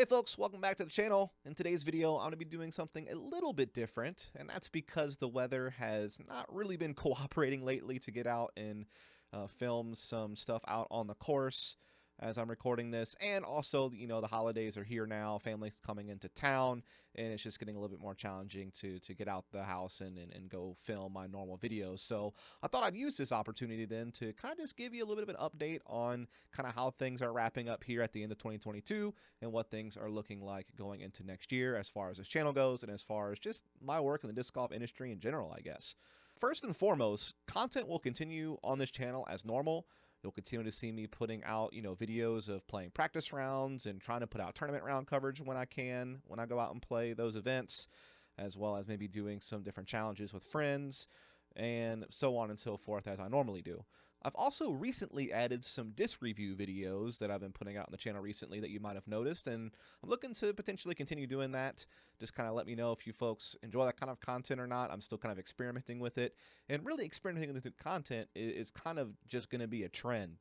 Hey folks, welcome back to the channel. In today's video, I'm going to be doing something a little bit different, and that's because the weather has not really been cooperating lately to get out and film some stuff out on the course as I'm recording this. And also, the holidays are here now, families coming into town, and it's just getting a little bit more challenging to get out the house and go film my normal videos. So I thought I'd use this opportunity then to kind of just give you a little bit of an update on kind of how things are wrapping up here at the end of 2022 and what things are looking like going into next year as far as this channel goes and as far as just my work in the disc golf industry in general, I guess. First and foremost, content will continue on this channel as normal. You'll continue to see me putting out, videos of playing practice rounds and trying to put out tournament round coverage when I can, when I go out and play those events, as well as maybe doing some different challenges with friends and so on and so forth as I normally do. I've also recently added some disc review videos that I've been putting out on the channel recently that you might have noticed, and I'm looking to potentially continue doing that. Just kind of let me know if you folks enjoy that kind of content or not. I'm still kind of experimenting with it, and really experimenting with the content is kind of just going to be a trend.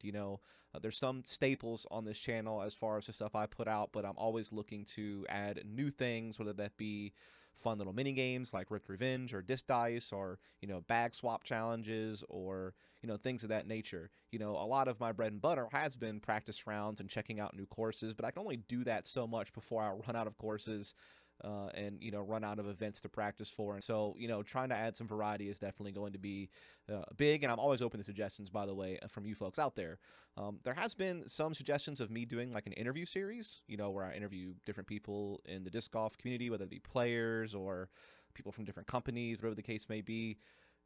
There's some staples on this channel as far as the stuff I put out, but I'm always looking to add new things, whether that be fun little mini games like Ripped Revenge or Disc Dice or, bag swap challenges or, things of that nature. A lot of my bread and butter has been practice rounds and checking out new courses, but I can only do that so much before I run out of courses and run out of events to practice for. And so trying to add some variety is definitely going to be big, and I'm always open to suggestions, by the way, from you folks out there. There has been some suggestions of me doing like an interview series, where I interview different people in the disc golf community, whether it be players or people from different companies, whatever the case may be.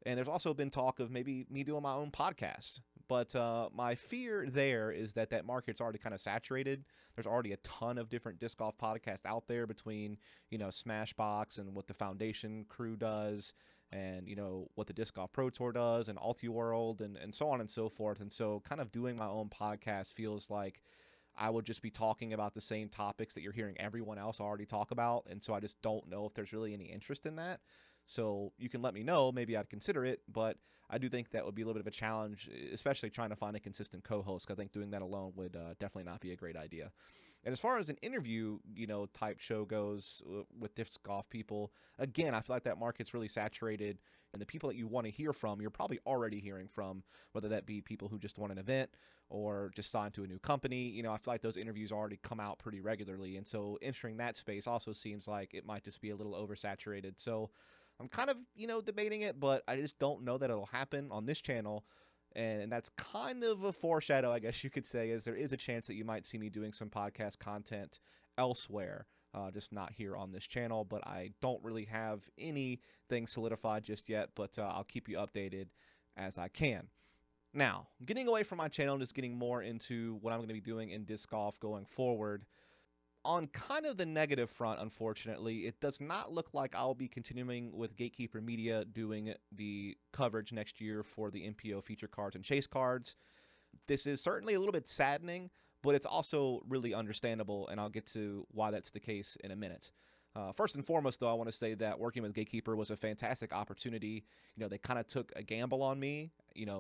And there's also been talk of maybe me doing my own podcast. But my fear there is that market's already kind of saturated. There's already a ton of different disc golf podcasts out there between, Smashbox and what the Foundation crew does and, what the Disc Golf Pro Tour does and Ultiworld and so on and so forth. And so kind of doing my own podcast feels like I would just be talking about the same topics that you're hearing everyone else already talk about. And so I just don't know if there's really any interest in that. So you can let me know, maybe I'd consider it, but I do think that would be a little bit of a challenge, especially trying to find a consistent co-host, because I think doing that alone would definitely not be a great idea. And as far as an interview, type show goes with disc golf people, again, I feel like that market's really saturated, and the people that you want to hear from, you're probably already hearing from, whether that be people who just won an event or just signed to a new company. I feel like those interviews already come out pretty regularly, and so entering that space also seems like it might just be a little oversaturated. So I'm kind of, debating it, but I just don't know that it'll happen on this channel. And that's kind of a foreshadow, I guess you could say, is there is a chance that you might see me doing some podcast content elsewhere, just not here on this channel. But I don't really have anything solidified just yet, but I'll keep you updated as I can. Now, getting away from my channel and just getting more into what I'm going to be doing in disc golf going forward. On kind of the negative front, unfortunately, it does not look like I'll be continuing with Gatekeeper Media doing the coverage next year for the MPO feature cards and chase cards. This is certainly a little bit saddening, but it's also really understandable, and I'll get to why that's the case in a minute. First and foremost, though, I want to say that working with Gatekeeper was a fantastic opportunity. They kind of took a gamble on me,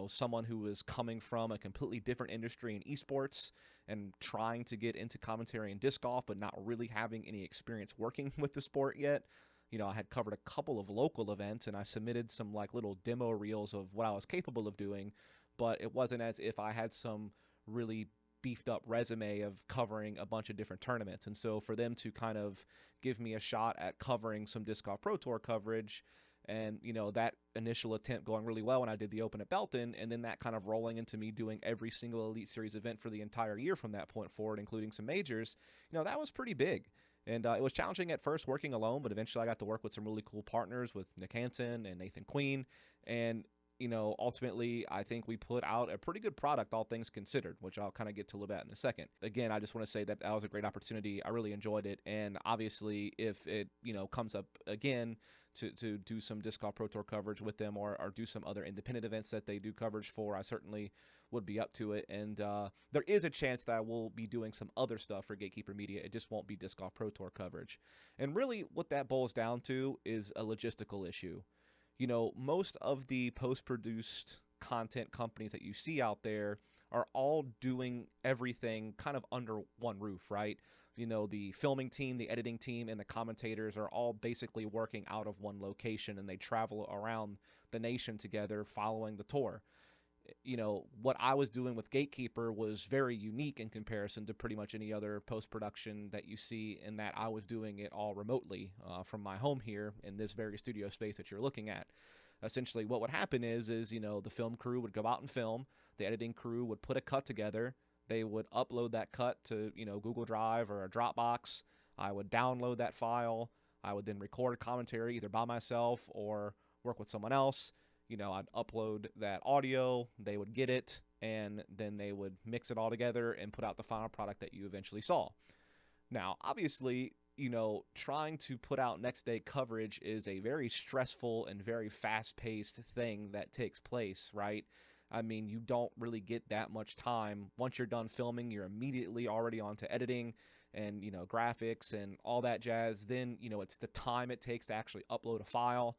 someone who was coming from a completely different industry in esports and trying to get into commentary and disc golf, but not really having any experience working with the sport yet. I had covered a couple of local events, and I submitted some like little demo reels of what I was capable of doing, but it wasn't as if I had some really beefed up resume of covering a bunch of different tournaments. And so for them to kind of give me a shot at covering some Disc Golf Pro Tour coverage, and that initial attempt going really well when I did the Open at Belton, and then that kind of rolling into me doing every single Elite Series event for the entire year from that point forward, including some majors, that was pretty big. And it was challenging at first working alone, but eventually I got to work with some really cool partners with Nick Hansen and Nathan Queen. And ultimately, I think we put out a pretty good product, all things considered, which I'll kind of get to a little bit in a second. Again, I just want to say that was a great opportunity. I really enjoyed it. And obviously, if it, comes up again to do some Disc Golf Pro Tour coverage with them or do some other independent events that they do coverage for, I certainly would be up to it. And there is a chance that I will be doing some other stuff for Gatekeeper Media. It just won't be Disc Golf Pro Tour coverage. And really what that boils down to is a logistical issue. Most of the post-produced content companies that you see out there are all doing everything kind of under one roof, right? the filming team, the editing team, and the commentators are all basically working out of one location, and they travel around the nation together following the tour. What I was doing with Gatekeeper was very unique in comparison to pretty much any other post-production that you see, in that I was doing it all remotely from my home here in this very studio space that you're looking at. Essentially, what would happen is the film crew would go out and film, the editing crew would put a cut together, they would upload that cut to, Google Drive or a Dropbox. I would download that file. I would then record commentary either by myself or work with someone else. I'd upload that audio, they would get it, and then they would mix it all together and put out the final product that you eventually saw. Now, obviously, trying to put out next day coverage is a very stressful and very fast-paced thing that takes place, right? I mean, you don't really get that much time. Once you're done filming, you're immediately already on to editing and, graphics and all that jazz. Then, it's the time it takes to actually upload a file,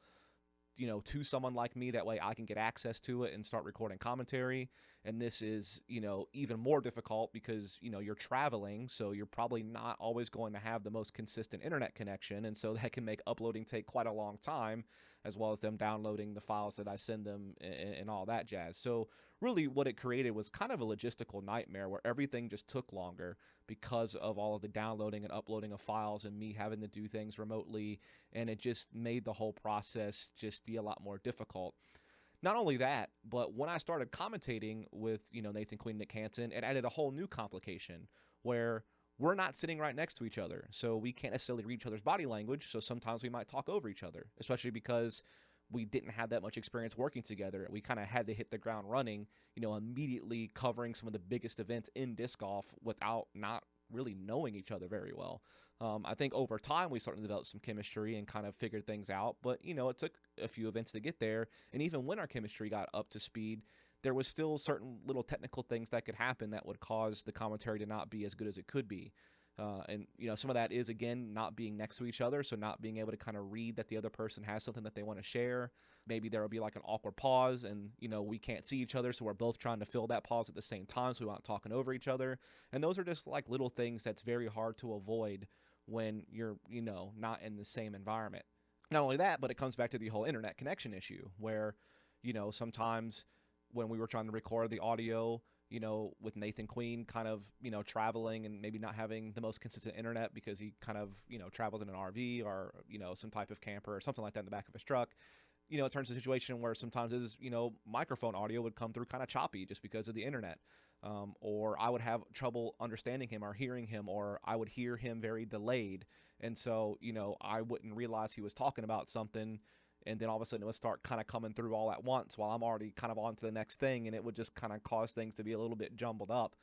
to someone like me. That way I can get access to it and start recording commentary. And this is, even more difficult because, you're traveling, so you're probably not always going to have the most consistent internet connection. And so that can make uploading take quite a long time, as well as them downloading the files that I send them and all that jazz. So really what it created was kind of a logistical nightmare where everything just took longer because of all of the downloading and uploading of files and me having to do things remotely. And it just made the whole process just be a lot more difficult. Not only that, but when I started commentating with, Nathan Queen, Nick Hansen, it added a whole new complication where we're not sitting right next to each other. So we can't necessarily read each other's body language. So sometimes we might talk over each other, especially because we didn't have that much experience working together. We kind of had to hit the ground running, immediately covering some of the biggest events in disc golf without not really knowing each other very well. I think over time we started to develop some chemistry and kind of figured things out, but it took a few events to get there. And even when our chemistry got up to speed, there was still certain little technical things that could happen that would cause the commentary to not be as good as it could be. And some of that is, again, not being next to each other, so not being able to kind of read that the other person has something that they want to share. Maybe there will be like an awkward pause and, we can't see each other, so we're both trying to fill that pause at the same time, so we aren't talking over each other. And those are just like little things that's very hard to avoid when you're, not in the same environment. Not only that, but it comes back to the whole internet connection issue where, sometimes when we were trying to record the audio, with Nathan Queen kind of, traveling and maybe not having the most consistent internet because he kind of, travels in an RV or, some type of camper or something like that in the back of his truck. It turns to a situation where sometimes his, microphone audio would come through kind of choppy just because of the internet. Or I would have trouble understanding him or hearing him, or I would hear him very delayed. And so, I wouldn't realize he was talking about something. And then all of a sudden it would start kind of coming through all at once while I'm already kind of on to the next thing. And it would just kind of cause things to be a little bit jumbled up.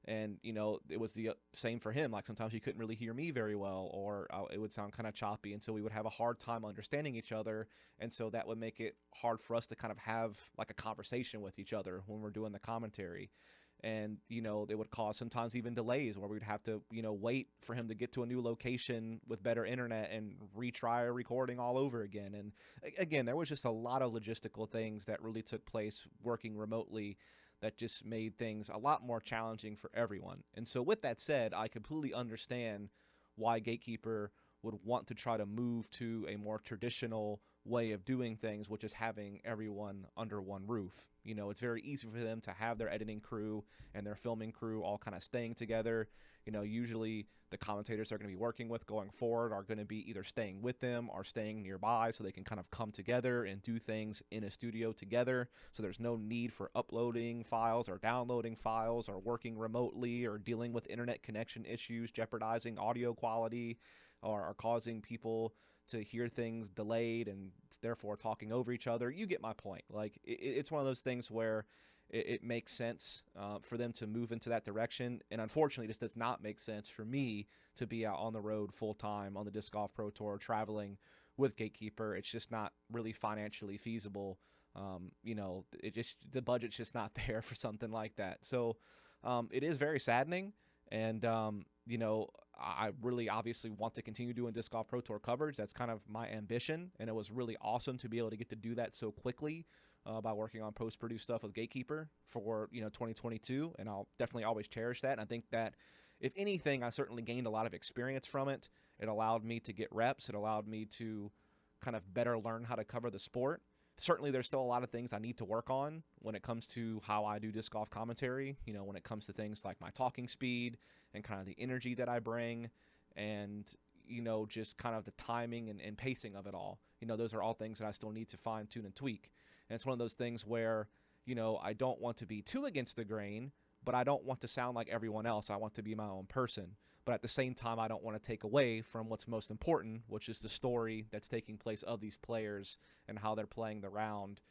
And, it was the same for him. Like sometimes he couldn't really hear me very well, or it would sound kind of choppy. And so we would have a hard time understanding each other. And so that would make it hard for us to kind of have like a conversation with each other when we're doing the commentary. And, they would cause sometimes even delays where we'd have to, wait for him to get to a new location with better internet and retry a recording all over again. And again, there was just a lot of logistical things that really took place working remotely that just made things a lot more challenging for everyone. And so with that said, I completely understand why Gatekeeper would want to try to move to a more traditional way of doing things, which is having everyone under one roof. It's very easy for them to have their editing crew and their filming crew all kind of staying together. Usually the commentators they're going to be working with going forward are going to be either staying with them or staying nearby so they can kind of come together and do things in a studio together. So there's no need for uploading files or downloading files or working remotely or dealing with internet connection issues, jeopardizing audio quality or causing people to hear things delayed and therefore talking over each other. You get my point. Like it's one of those things where it makes sense for them to move into that direction. And unfortunately, it just does not make sense for me to be out on the road full time on the Disc Golf Pro Tour traveling with Gatekeeper. It's just not really financially feasible. The budget's just not there for something like that. So it is very saddening. And, I really obviously want to continue doing Disc Golf Pro Tour coverage. That's kind of my ambition. And it was really awesome to be able to get to do that so quickly by working on post-produced stuff with Gatekeeper for, 2022. And I'll definitely always cherish that. And I think that if anything, I certainly gained a lot of experience from it. It allowed me to get reps. It allowed me to kind of better learn how to cover the sport. Certainly, there's still a lot of things I need to work on when it comes to how I do disc golf commentary. When it comes to things like my talking speed and kind of the energy that I bring, and just kind of the timing and pacing of it all. Those are all things that I still need to fine tune and tweak. And it's one of those things where I don't want to be too against the grain, but I don't want to sound like everyone else. I want to be my own person. But at the same time, I don't want to take away from what's most important, which is the story that's taking place of these players and how they're playing the round.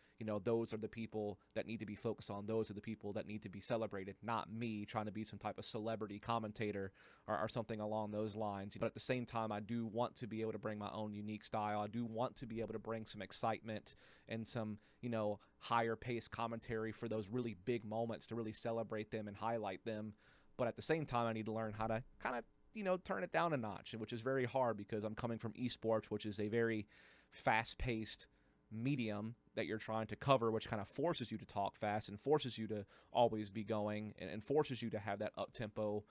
Those are the people that need to be focused on. Those are the people that need to be celebrated, not me trying to be some type of celebrity commentator or something along those lines. But at the same time, I do want to be able to bring my own unique style. I do want to be able to bring some excitement and some, higher paced commentary for those really big moments to really celebrate them and highlight them. But at the same time, I need to learn how to kind of, turn it down a notch, which is very hard because I'm coming from esports, which is a very fast-paced medium that you're trying to cover, which kind of forces you to talk fast and forces you to always be going and forces you to have that up-tempo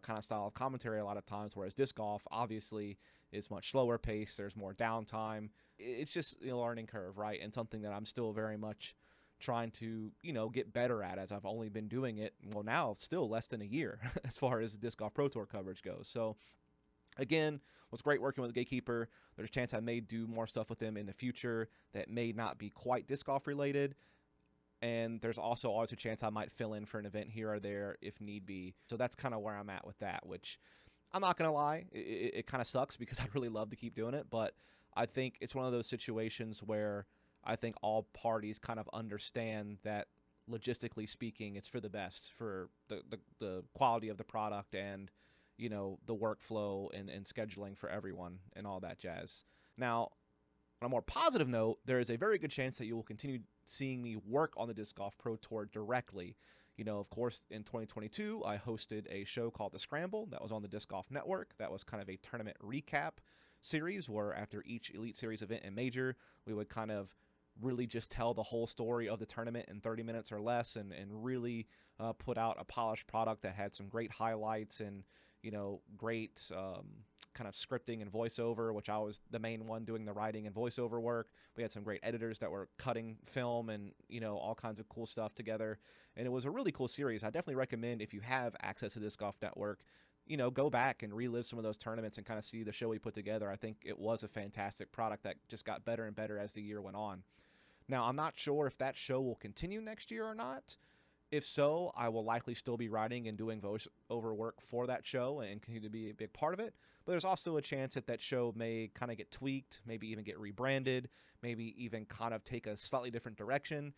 kind of style of commentary a lot of times, whereas disc golf obviously is much slower pace. There's more downtime. It's just a learning curve, right? And something that I'm still very much trying to, get better at, as I've only been doing it, now still less than a year as far as Disc Golf Pro Tour coverage goes. So again, was great working with Gatekeeper. There's a chance I may do more stuff with them in the future that may not be quite disc golf related. And there's also always a chance I might fill in for an event here or there if need be. So that's kind of where I'm at with that, which I'm not going to lie, it kind of sucks because I'd really love to keep doing it. But I think it's one of those situations where I think all parties kind of understand that logistically speaking, it's for the best, for the quality of the product and, the workflow and scheduling for everyone and all that jazz. Now, on a more positive note, there is a very good chance that you will continue seeing me work on the Disc Golf Pro Tour directly. Of course, in 2022, I hosted a show called The Scramble that was on the Disc Golf Network. That was kind of a tournament recap series where after each Elite Series event and major, we would kind of really just tell the whole story of the tournament in 30 minutes or less and really put out a polished product that had some great highlights and, great kind of scripting and voiceover, which I was the main one doing the writing and voiceover work. We had some great editors that were cutting film and, all kinds of cool stuff together. And it was a really cool series. I definitely recommend, if you have access to Disc Golf Network, go back and relive some of those tournaments and kind of see the show we put together. I think it was a fantastic product that just got better and better as the year went on. Now, I'm not sure if that show will continue next year or not. If so, I will likely still be writing and doing voiceover work for that show and continue to be a big part of it. But there's also a chance that that show may kind of get tweaked, maybe even get rebranded, maybe even kind of take a slightly different direction.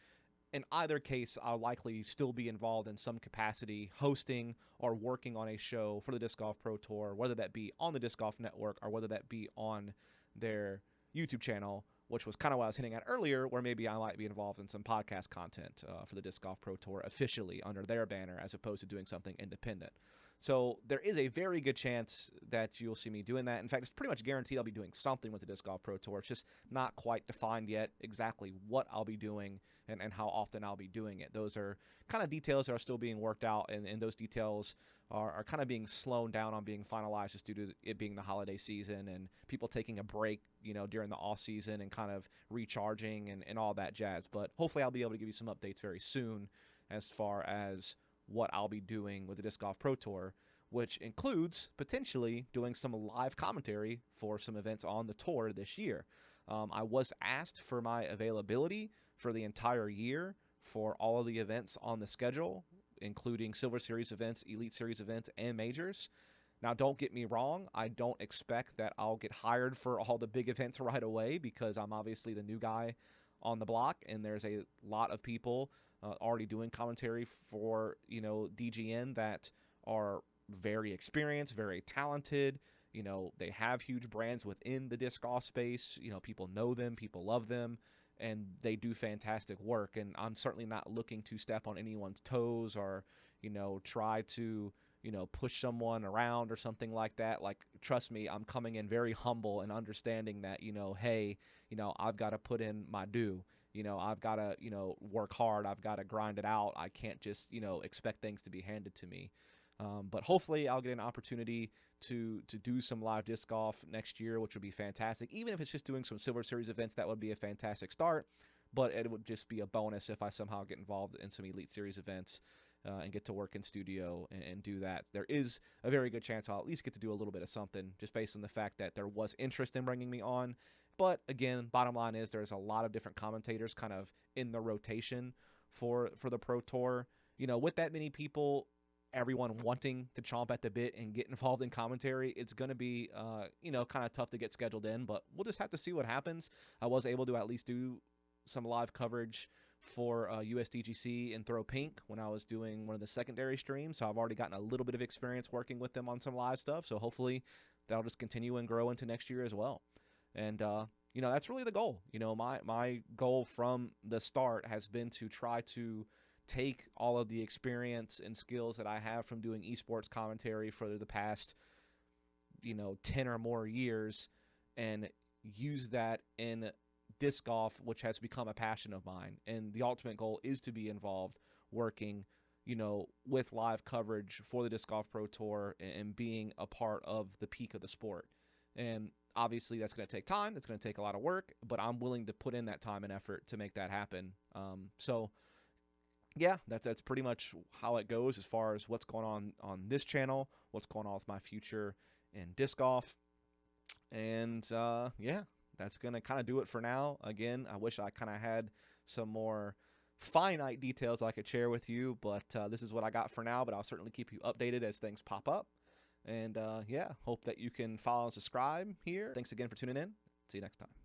In either case, I'll likely still be involved in some capacity, hosting or working on a show for the Disc Golf Pro Tour, whether that be on the Disc Golf Network or whether that be on their YouTube channel, which was kind of what I was hinting at earlier, where maybe I might be involved in some podcast content for the Disc Golf Pro Tour officially under their banner as opposed to doing something independent. So there is a very good chance that you'll see me doing that. In fact, it's pretty much guaranteed I'll be doing something with the Disc Golf Pro Tour. It's just not quite defined yet exactly what I'll be doing and how often I'll be doing it. Those are kind of details that are still being worked out, and those details are kind of being slowed down on being finalized just due to it being the holiday season and people taking a break, during the off season and kind of recharging and all that jazz. But hopefully I'll be able to give you some updates very soon as far as what I'll be doing with the Disc Golf Pro Tour, which includes potentially doing some live commentary for some events on the tour this year. I was asked for my availability for the entire year for all of the events on the schedule, including Silver Series events, Elite Series events, and majors. Now, don't get me wrong. I don't expect that I'll get hired for all the big events right away because I'm obviously the new guy on the block, and there's a lot of people already doing commentary for, DGN that are very experienced, very talented. They have huge brands within the disc golf space. People know them, people love them, and they do fantastic work. And I'm certainly not looking to step on anyone's toes or, try to, push someone around or something like that. Like, trust me, I'm coming in very humble and understanding that, hey, I've got to put in my due. I've got to, work hard. I've got to grind it out. I can't just, expect things to be handed to me. But hopefully I'll get an opportunity to do some live disc golf next year, which would be fantastic. Even if it's just doing some Silver Series events, that would be a fantastic start. But it would just be a bonus if I somehow get involved in some Elite Series events and get to work in studio and do that. There is a very good chance I'll at least get to do a little bit of something, just based on the fact that there was interest in bringing me on. But again, bottom line is there's a lot of different commentators kind of in the rotation for the Pro Tour. You know, with that many people, everyone wanting to chomp at the bit and get involved in commentary, it's going to be, you know, kind of tough to get scheduled in. But we'll just have to see what happens. I was able to at least do some live coverage for USDGC and Throw Pink when I was doing one of the secondary streams. So I've already gotten a little bit of experience working with them on some live stuff. So hopefully that'll just continue and grow into next year as well. And, you know, that's really the goal. You know, my goal from the start has been to try to take all of the experience and skills that I have from doing esports commentary for the past, you know, 10 or more years and use that in disc golf, which has become a passion of mine. And the ultimate goal is to be involved working, you know, with live coverage for the Disc Golf Pro Tour and being a part of the peak of the sport. And obviously that's going to take time. That's going to take a lot of work, but I'm willing to put in that time and effort to make that happen. So yeah, that's pretty much how it goes as far as what's going on this channel, what's going on with my future in disc golf. And yeah, that's going to kind of do it for now. Again, I wish I kind of had some more finite details I could share with you, but this is what I got for now, but I'll certainly keep you updated as things pop up. And yeah, hope that you can follow and subscribe here. Thanks again for tuning in. See you next time.